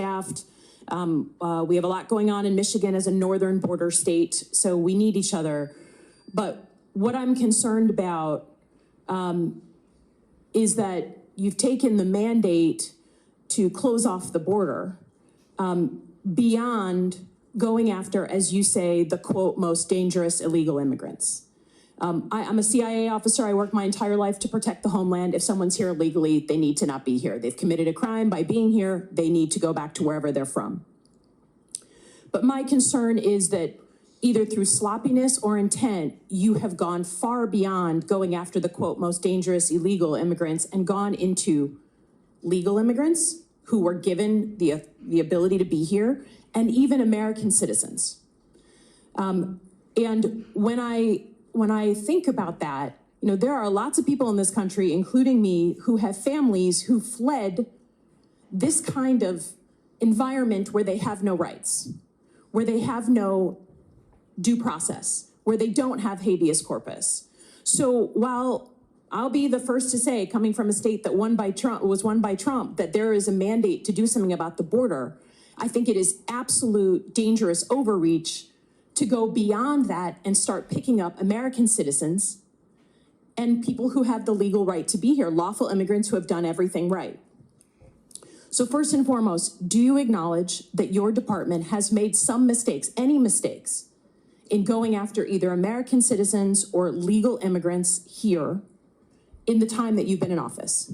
staffed. We have a lot going on in Michigan as a northern border state, so we need each other. But what I'm concerned about is that you've taken the mandate to close off the border beyond going after, as you say, the quote, most dangerous illegal immigrants. I'm a CIA officer. I worked my entire life to protect the homeland. If someone's here illegally, they need to not be here. They've committed a crime by being here. They need to go back to wherever they're from. But my concern is that either through sloppiness or intent, you have gone far beyond going after the quote, most dangerous illegal immigrants and gone into legal immigrants who were given the ability to be here, and even American citizens. And when I think about that, you know, there are lots of people in this country, including me, who have families who fled this kind of environment where they have no rights, where they have no due process, where they don't have habeas corpus. So while I'll be the first to say, coming from a state that was won by Trump, that there is a mandate to do something about the border, I think it is absolute dangerous overreach to go beyond that and start picking up American citizens and people who have the legal right to be here, lawful immigrants who have done everything right. So first and foremost, do you acknowledge that your department has made some mistakes, any mistakes, in going after either American citizens or legal immigrants here in the time that you've been in office?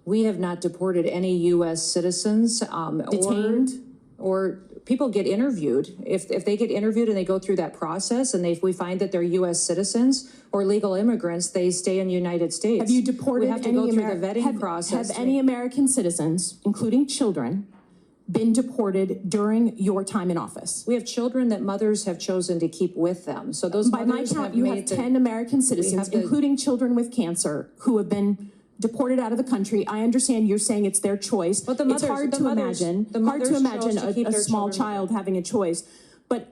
We have not deported any U.S. citizens detained, or people get interviewed. If they get interviewed and they go through that process and we find that they're U.S. citizens or legal immigrants, they stay in the United States. Have you deported we have to any go through the vetting process. Have any American citizens, including children, been deported during your time in office? We have children that mothers have chosen to keep with them. So those by my count, you have 10 American citizens, including children with cancer, who have been deported out of the country. I understand you're saying it's their choice. But it's hard to imagine a small child having a choice. But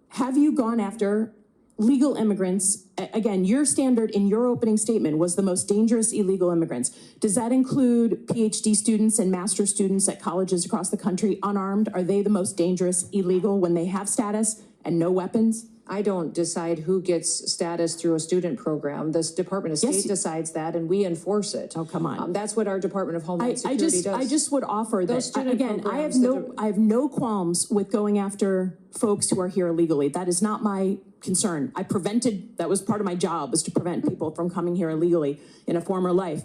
have you gone after legal immigrants? Again, your standard in your opening statement was the most dangerous illegal immigrants. Does that include PhD students and master's students at colleges across the country, unarmed? Are they the most dangerous illegal when they have status and no weapons? I don't decide who gets status through a student program. The Department of State decides that, and we enforce it. Oh, come on. That's what our Department of Homeland Security does. I just would offer that, again, I have no qualms with going after folks who are here illegally. That is not my concern. That was part of my job, was to prevent people from coming here illegally in a former life.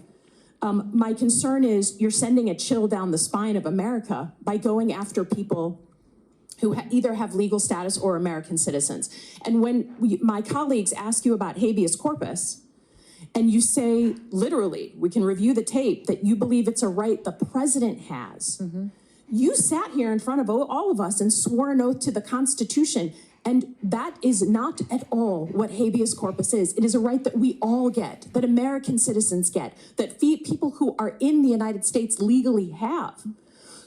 My concern is you're sending a chill down the spine of America by going after people who either have legal status or American citizens. And when my colleagues ask you about habeas corpus, and you say, literally, we can review the tape, that you believe it's a right the president has, you sat here in front of all of us and swore an oath to the Constitution, and that is not at all what habeas corpus is. It is a right that we all get, that American citizens get, that people who are in the United States legally have.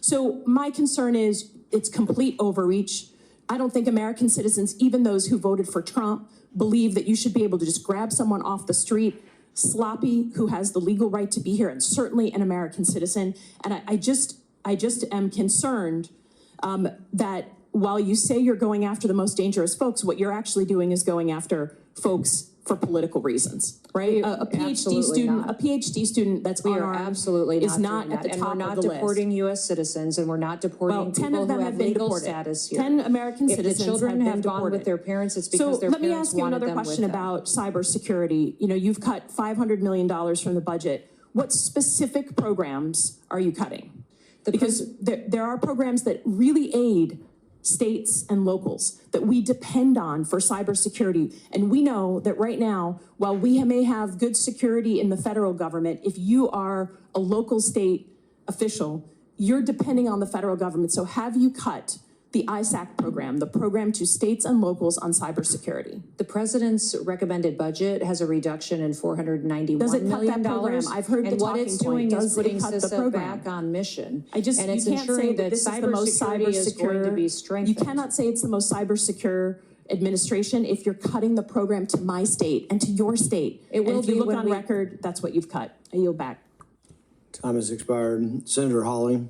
So my concern is it's complete overreach. I don't think American citizens, even those who voted for Trump, believe that you should be able to just grab someone off the street, sloppy, who has the legal right to be here, and certainly an American citizen. And I just am concerned that while you say you're going after the most dangerous folks, what you're actually doing is going after folks for political reasons, right? A PhD student that's unarmed is not at the top of the list. And we're not deporting U.S. citizens, and we're not deporting people who have legal status here. 10 American citizens If the children have gone deported with their parents, it's because their parents wanted them with them. So let me ask you another question about cybersecurity. You know, you've cut $500 million from the budget. What specific programs are you cutting? Because there are programs that really aid states and locals that we depend on for cybersecurity. And we know that right now, while we may have good security in the federal government, if you are a local state official, you're depending on the federal government. So have you cut the ISAC program, the program to states and locals on cybersecurity? The president's recommended budget has a reduction in $491 million. Does it cut that program? I've heard the talking point. And what it's doing is putting CISA back on mission. And it's ensuring that cybersecurity is going to be strengthened. You cannot say it's the most cyber secure administration if you're cutting the program to my state and to your state. It will be. If you look on record, that's what you've cut. I yield back. Time has expired. Senator Hawley.